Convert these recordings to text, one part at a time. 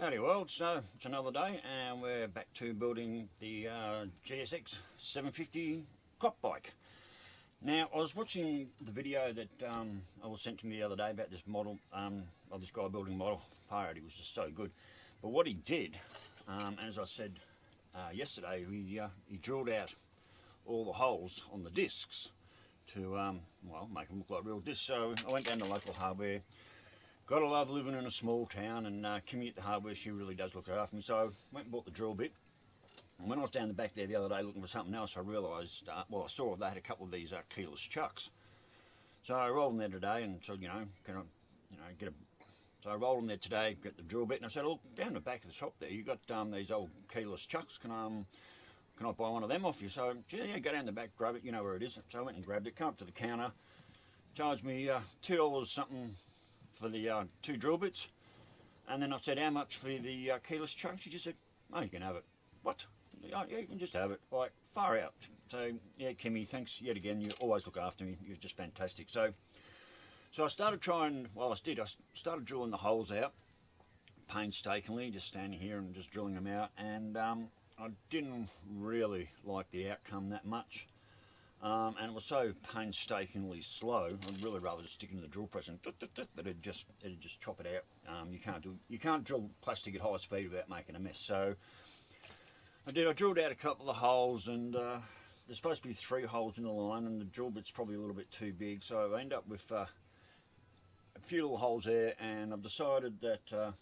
Howdy world, so it's another day and we're back to building the GSX750 cop bike. Now I was watching the video that I was sent to me the other day about this model, of this guy building model. Far out, he was just so good. But what he did, as I said yesterday, he drilled out all the holes on the discs to well, make them look like real discs. So I went down to local hardware. Gotta love living in a small town, and Kimmy at the hardware, she really does look after me. So I went and bought the drill bit. And when I was down the back there the other day looking for something else, I realised, well, I saw they had a couple of these keyless chucks. So I rolled in there today and said, can I, get a... So I rolled in there today, get the drill bit, and I said, look, down the back of the shop there, you got these old keyless chucks. Can I buy one of them off you? So yeah, go down the back, grab it. You know where it is. So I went and grabbed it. Come up to the counter, charged me $2 something for the two drill bits, and then I said, how much for the keyless chuck? She just said, oh, you can have it. What? Oh, yeah, you can just have it. Like, far out. So yeah, Kimmy, thanks yet again. You always look after me. You're just fantastic. So I started trying. Well, I started drilling the holes out painstakingly, just standing here and just drilling them out, and I didn't really like the outcome that much. And it was so painstakingly slow. I'd really rather just stick into the drill press and but it'd just chop it out. You can't drill plastic at high speed without making a mess. So I drilled out a couple of holes, and there's supposed to be 3 holes in the line, and the drill bit's probably a little bit too big. So I end up with a few little holes there, and I've decided that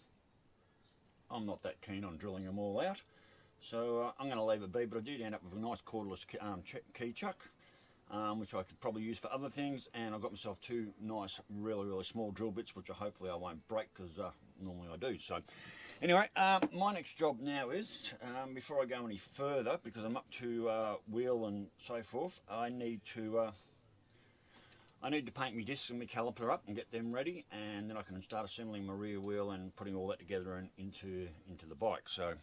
I'm not that keen on drilling them all out. So I'm going to leave it be. But I did end up with a nice cordless key chuck, which I could probably use for other things, and I've got myself 2 nice, really small drill bits, which hopefully I won't break, because normally I do. So anyway, my next job now is, before I go any further, because I'm up to wheel and so forth, I need to paint my discs and my caliper up and get them ready, and then I can start assembling my rear wheel and putting all that together and into the bike. So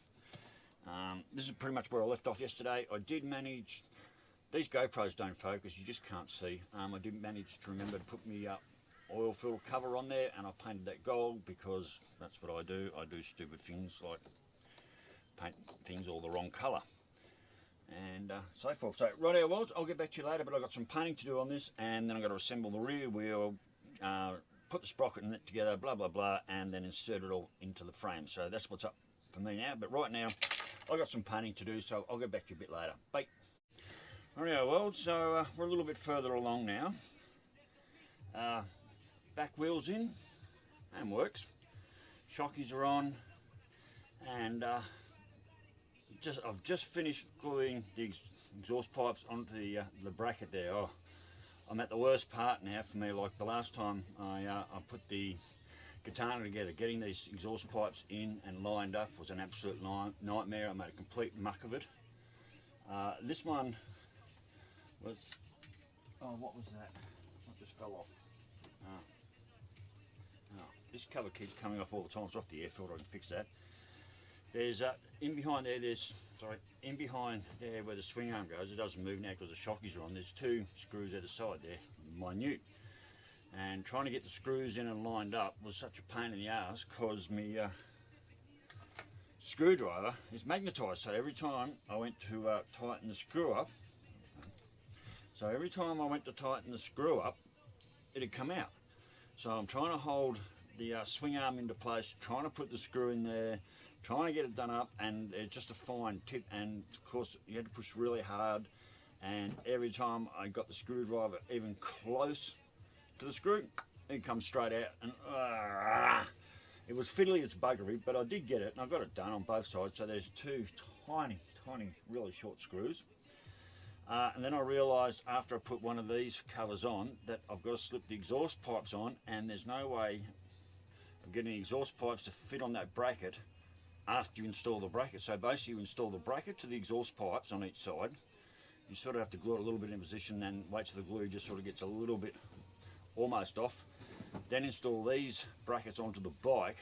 this is pretty much where I left off yesterday. I did manage... These GoPros don't focus, you just can't see. I did manage to remember to put my oil fill cover on there, and I painted that gold because that's what I do. I do stupid things like paint things all the wrong colour and so forth. So right, I'll get back to you later, but I've got some painting to do on this, and then I've got to assemble the rear wheel, put the sprocket and that together, blah blah blah, and then insert it all into the frame. So that's what's up for me now. But right now I've got some painting to do, so I'll get back to you a bit later. Bye. Alright, well, so we're a little bit further along now. Back wheel's in and works. Shockies are on, and I've just finished gluing the exhaust pipes onto the bracket there. Oh, I'm at the worst part now for me. Like the last time I put the katana together, getting these exhaust pipes in and lined up was an absolute nightmare. I made a complete muck of it. This one was, oh, what was that? What just fell off? This cover keeps coming off all the time. It's off the air filter. I can fix that. There's in behind there. In behind there where the swing arm goes. It doesn't move now because the shockies are on. There's 2 screws either side there, minute. And trying to get the screws in and lined up was such a pain in the ass because my screwdriver is magnetised. So every time I went to tighten the screw up, it'd come out. So I'm trying to hold the swing arm into place, trying to put the screw in there, trying to get it done up, and it's just a fine tip. And of course you had to push really hard, and every time I got the screwdriver even close to the screw, it comes straight out, and it was fiddly as buggery, but I did get it, and I got it done on both sides. So there's 2 tiny, really short screws. And then I realised after I put one of these covers on that I've got to slip the exhaust pipes on, and there's no way of getting the exhaust pipes to fit on that bracket after you install the bracket. So basically you install the bracket to the exhaust pipes on each side. You sort of have to glue it a little bit in position and wait till the glue just sort of gets a little bit almost off. Then install these brackets onto the bike,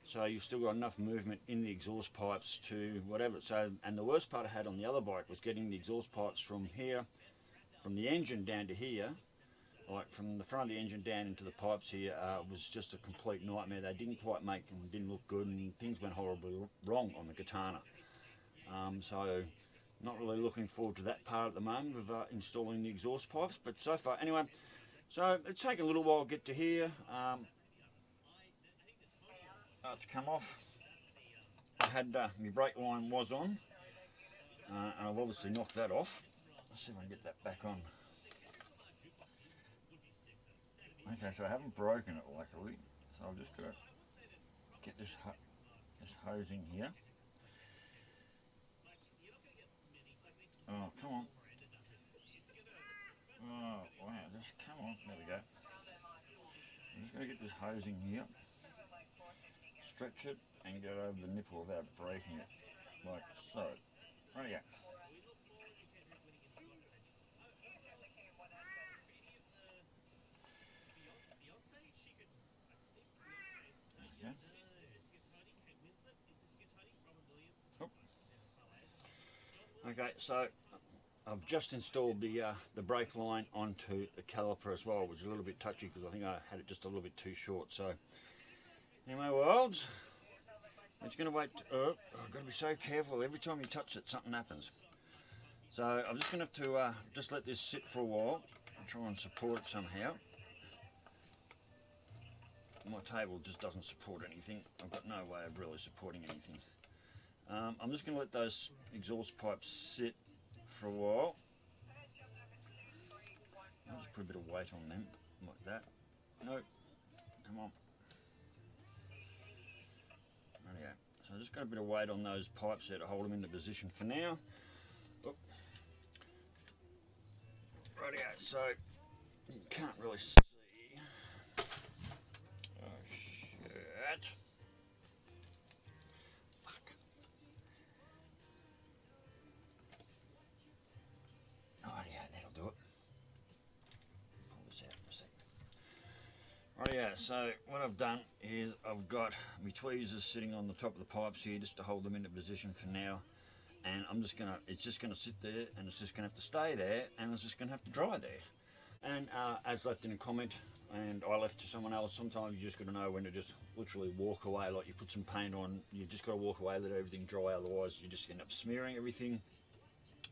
so you've still got enough movement in the exhaust pipes to whatever. So, and the worst part I had on the other bike was getting the exhaust pipes from here, from the engine down to here, like from the front of the engine down into the pipes here, was just a complete nightmare. They didn't quite make and didn't look good, and things went horribly wrong on the Katana. So not really looking forward to that part at the moment of installing the exhaust pipes, but so far anyway. So it's taken a little while to get to here. To come off. I had my brake line was on, and I've obviously knocked that off. Let's see if I can get that back on. Okay, so I haven't broken it luckily, so I've just got to get this hosing here. Oh, come on. Oh, wow, just come on. There we go. I'm just going to get this hosing here, stretch it, and get over the nipple without breaking it, like so. Right here. Okay, so I've just installed the brake line onto the caliper as well, which is a little bit touchy because I think I had it just a little bit too short. So anyway, worlds, it's going to wait. I've got to be so careful. Every time you touch it, something happens. So I'm just going to have to just let this sit for a while and try and support it somehow. My table just doesn't support anything. I've got no way of really supporting anything. I'm just going to let those exhaust pipes sit for a while. I'll just put a bit of weight on them, like that. Nope, come on. Rightio. So I've just got a bit of weight on those pipes there to hold them into position for now. Oop. Rightio, so you can't really see. Oh shit. Yeah, so what I've done is I've got my tweezers sitting on the top of the pipes here just to hold them into position for now, and it's just gonna sit there, and it's just gonna have to stay there, and it's just gonna have to dry there. And as left in a comment, and I left to someone else, sometimes you just got to know when to just literally walk away. Like you put some paint on, you just got to walk away, let everything dry, otherwise you just end up smearing everything.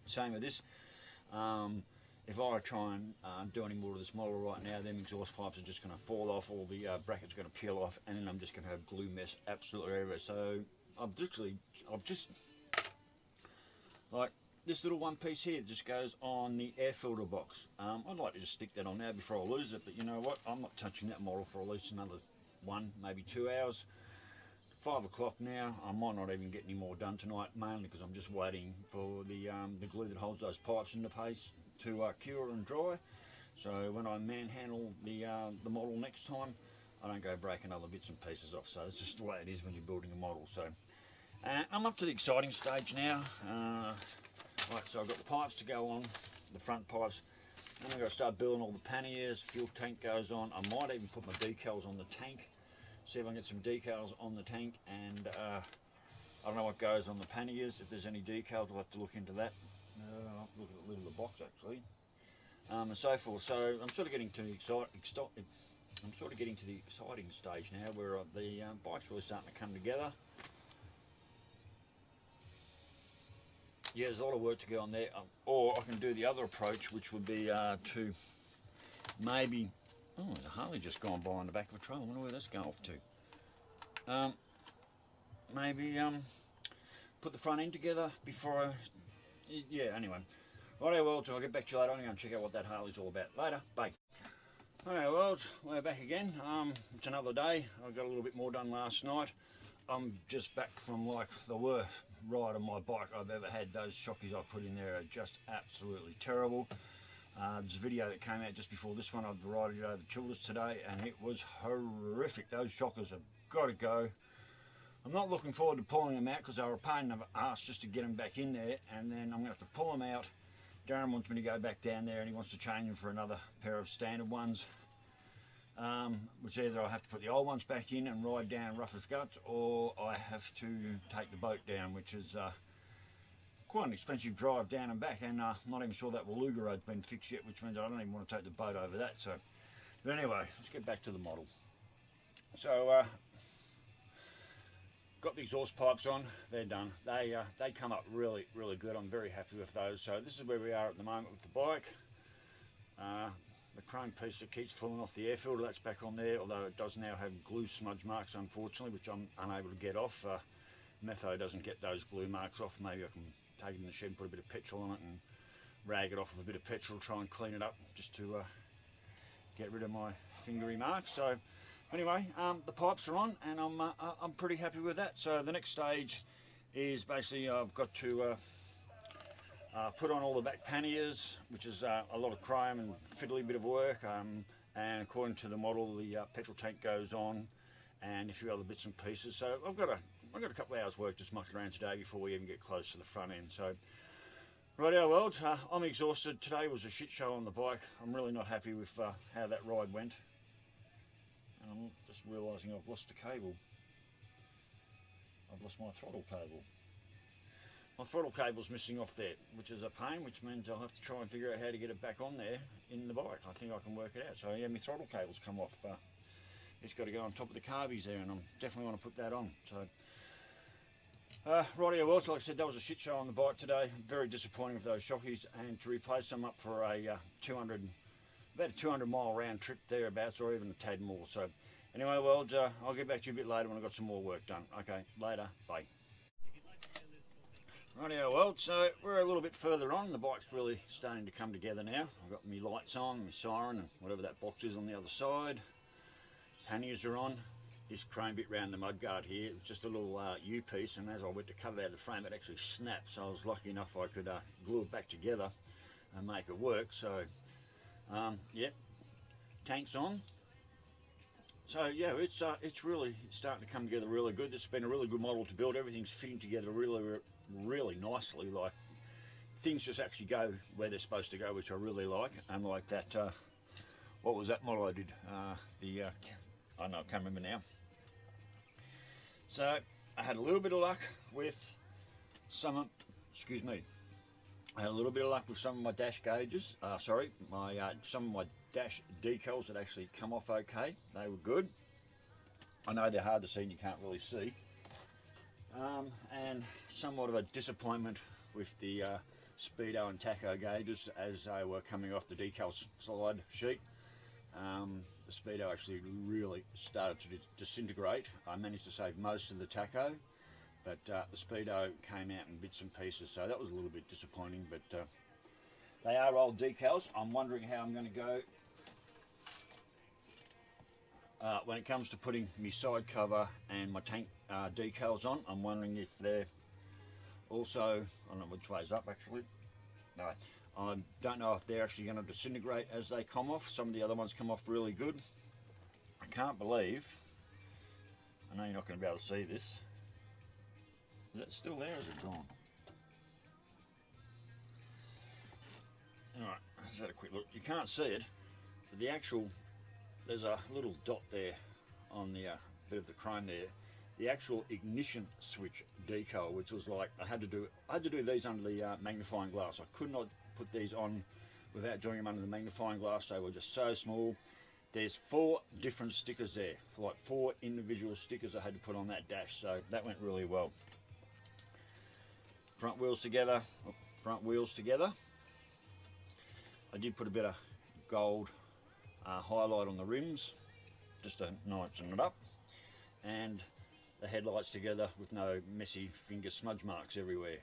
Same with this. If I try and do any more to this model right now, them exhaust pipes are just going to fall off, all the brackets are going to peel off, and then I'm just going to have glue mess absolutely everywhere. So I've just like this little one piece here just goes on the air filter box. I'd like to just stick that on now before I lose it, but you know what? I'm not touching that model for at least another 1, maybe 2 hours. 5 o'clock now. I might not even get any more done tonight, mainly because I'm just waiting for the glue that holds those pipes into place to cure and dry. So when I manhandle the model next time, I don't go breaking other bits and pieces off. So it's just the way it is when you're building a model. So I'm up to the exciting stage now. Right, so I've got the pipes to go on, the front pipes. Then I've got to start building all the panniers. Fuel tank goes on. I might even put my decals on the tank. See if I can get some decals on the tank, and I don't know what goes on the panniers. If there's any decals, I'll have to look into that. I'll have to look at the lid of the box actually, and so forth. So I'm sort of getting to the exciting stage now, where the bike's really starting to come together. Yeah, there's a lot of work to go on there, or I can do the other approach, which would be to maybe. Oh, there's a Harley just gone by on the back of a trailer. I wonder where that's going off to. Maybe put the front end together before I... Yeah, anyway. Righto, well, so I'll get back to you later. I'm going to check out what that Harley's all about. Later, bye. Alright, well, we're back again. It's another day. I got a little bit more done last night. I'm just back from like the worst ride on my bike I've ever had. Those shockies I put in there are just absolutely terrible. There's a video that came out just before this one. I've ridden it over the Childers today, and it was horrific. Those shockers have got to go. I'm not looking forward to pulling them out because they were a pain in the ass just to get them back in there, and then I'm going to have to pull them out. Darren wants me to go back down there, and he wants to change them for another pair of standard ones, which either I have to put the old ones back in and ride down rough as guts, or I have to take the boat down, which is quite an expensive drive down and back, and I'm not even sure that Waluga road's been fixed yet, which means I don't even want to take the boat over that. So, but anyway, let's get back to the model. So, got the exhaust pipes on, they're done. They come up really, really good. I'm very happy with those. So this is where we are at the moment with the bike. The chrome piece that keeps falling off the air filter, that's back on there, although it does now have glue smudge marks, unfortunately, which I'm unable to get off. Metho doesn't get those glue marks off. Maybe I can take it in the shed and put a bit of petrol on it and rag it off with a bit of petrol, try and clean it up just to get rid of my fingery marks. So anyway, the pipes are on, and I'm pretty happy with that. So the next stage is basically I've got to put on all the back panniers, which is a lot of chrome and fiddly bit of work, and according to the model the petrol tank goes on and a few other bits and pieces. So I've got a couple of hours work just mucking around today before we even get close to the front end. So rightio world, I'm exhausted. Today was a shit show on the bike. I'm really not happy with how that ride went. And I'm just realising I've lost the cable. I've lost my throttle cable. My throttle cable's missing off there, which is a pain, which means I'll have to try and figure out how to get it back on there in the bike. I think I can work it out. So yeah, my throttle cable's come off. It's got to go on top of the carbies there, and I'm definitely want to put that on. So rightio well, like I said, that was a shit show on the bike today. Very disappointing with those shockies, and to replace them up for a about a 200 mile round trip thereabouts, or even a tad more. So anyway, well, I'll get back to you a bit later when I've got some more work done. Okay, later, bye. Rightio, well, so we're a little bit further on. The bike's really starting to come together now. I've got my lights on, my siren, and whatever that box is on the other side. Panniers are on. This chrome bit round the mudguard here, it's just a little U-piece, and as I went to cover out the frame, it actually snapped. So I was lucky enough I could glue it back together and make it work. So, yep, tank's on. So yeah, it's really starting to come together really good. It's been a really good model to build. Everything's fitting together really nicely. Like, things just actually go where they're supposed to go, which I really like. Unlike that, what was that model I did? I don't know, I can't remember now. So I had a little bit of luck with some of my dash gauges. Some of my dash decals that actually come off okay. They were good. I know they're hard to see and you can't really see. And somewhat of a disappointment with the speedo and tacho gauges as they were coming off the decal slide sheet. The speedo actually really started to disintegrate. I managed to save most of the tacho, but the speedo came out in bits and pieces, so that was a little bit disappointing. But they are old decals. I'm wondering how I'm going to go when it comes to putting my side cover and my tank decals on. I'm wondering if they're also, I don't know which way's up actually. No, I don't know if they're actually going to disintegrate as they come off. Some of the other ones come off really good. I can't believe, I know you're not going to be able to see this. Is that still there or is it gone? Alright, let's have a quick look. You can't see it, but the actual, there's a little dot there on the bit of the chrome there. The actual ignition switch decal, which was like, I had to do these under the magnifying glass. I could not put these on without doing them under the magnifying glass. They were just so small. There's 4 different stickers there, like 4 individual stickers I had to put on that dash, so that went really well. Front wheels together. I did put a bit of gold highlight on the rims, just to nicen it up, and the headlights together with no messy finger smudge marks everywhere.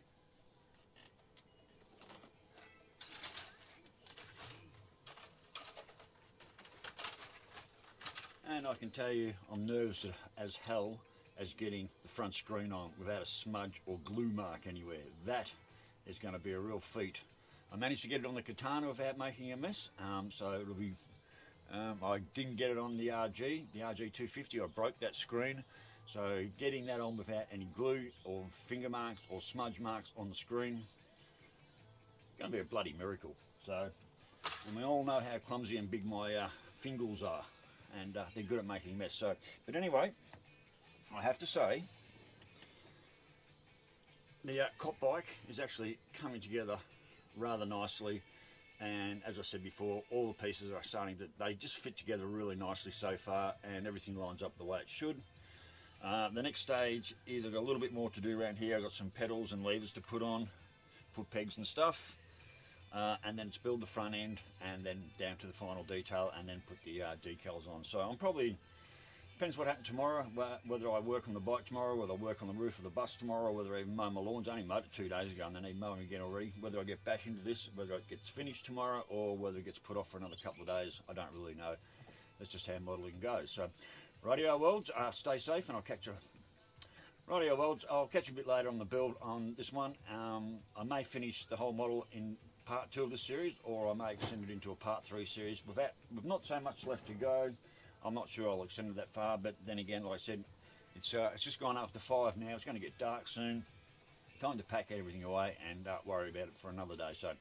And I can tell you, I'm nervous as hell as getting the front screen on without a smudge or glue mark anywhere. That is going to be a real feat. I managed to get it on the Katana without making a mess, so it'll be. I didn't get it on the RG250. I broke that screen, so getting that on without any glue or finger marks or smudge marks on the screen, going to be a bloody miracle. So, and we all know how clumsy and big my fingers are, and they're good at making a mess. So, but anyway, I have to say, the cop bike is actually coming together rather nicely, and as I said before, all the pieces are starting to, they just fit together really nicely so far, and everything lines up the way it should. The next stage is I've got a little bit more to do around here. I've got some pedals and levers to put on, put pegs and stuff, and then it's build the front end and then down to the final detail and then put the decals on. So I'm probably, depends what happens tomorrow, whether I work on the bike tomorrow, whether I work on the roof of the bus tomorrow, whether I even mow my lawns. I only mowed it 2 days ago and they need mowing again already. Whether I get back into this, whether it gets finished tomorrow or whether it gets put off for another couple of days, I don't really know. That's just how modelling goes. So, rightio worlds, stay safe and I'll catch you. Rightio worlds, I'll catch you a bit later on the build on this one. I may finish the whole model in part 2 of the series, or I may extend it into a part 3 series. With not so much left to go, I'm not sure I'll extend it that far, but then again, like I said, it's just gone after 5 now. It's going to get dark soon. Time to pack everything away and worry about it for another day. So,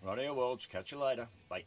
rightio worlds, catch you later. Bye.